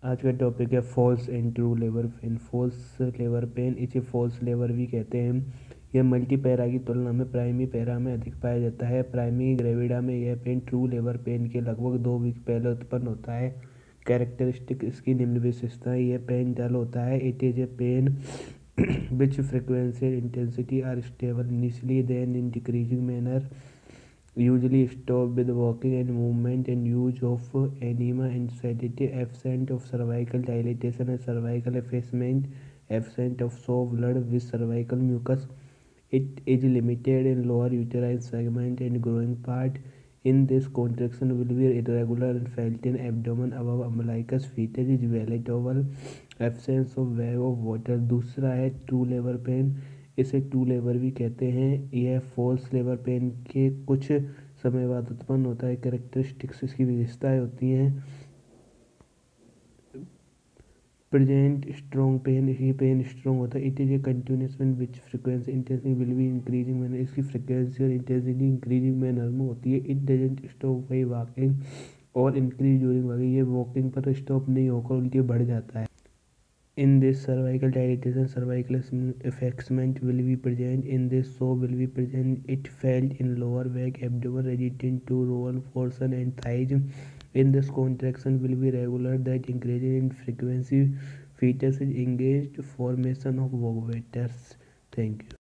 आज का टॉपिक है false and true labour pain. False labour pain इसे फॉल्स लेबर भी कहते हैं। यह मल्टी पैरा की तुलना में प्राइमरी पैरा में अधिक पाया जाता है। प्राइमरी ग्रेविडा में यह पेन ट्रू लेबर पेन के लगभग 2 वीक पहले उत्पन्न होता है। कैरेक्टरिस्टिक इसकी निम्न विशेषताएं: यह पेन डल होता है। It is a pain which frequency and intensity are stable initially then in decreasing manner, usually stop with walking and movement, and use of enema and sedative, absence of cervical dilatation and cervical effacement, absence of soft blood with cervical mucus. It is limited in lower uterine segment and growing part. In this, contraction will be irregular and felt in abdomen above umbilicus. Fetus is vegetable. Absence of wave of water. दूसरा है true labour pain. इसे to labour भी कहते हैं। यह false labour pen के कुछ समय बाद उत्पन्न होता है। कैरेक्टरिस्टिक्स इसकी विशेषताएं होती हैं: प्रेजेंट स्ट्रॉन्ग पेन, ये पेन स्ट्रॉन्ग होता है। It is a continuous pain which frequency intensity will be increasing manner, इसकी फ्रिक्वेंसी और इंटेंसिटी इंक्रीजिंग मैनर में होती है। It doesn't stop by walking और इंक्रीज ड्यूरिंग वॉकिंग, ये वॉकिंग पर स्टॉप नहीं होकर उल्टी बढ़ जाता है। In this, cervical dilatation, cervical effacement will be present. In this, so will be present. It felt in lower back, abdomen, resistant to roll portion and thighs. In this, contraction will be regular that increases in frequency. Fetus is engaged formation of vagustus. Thank you.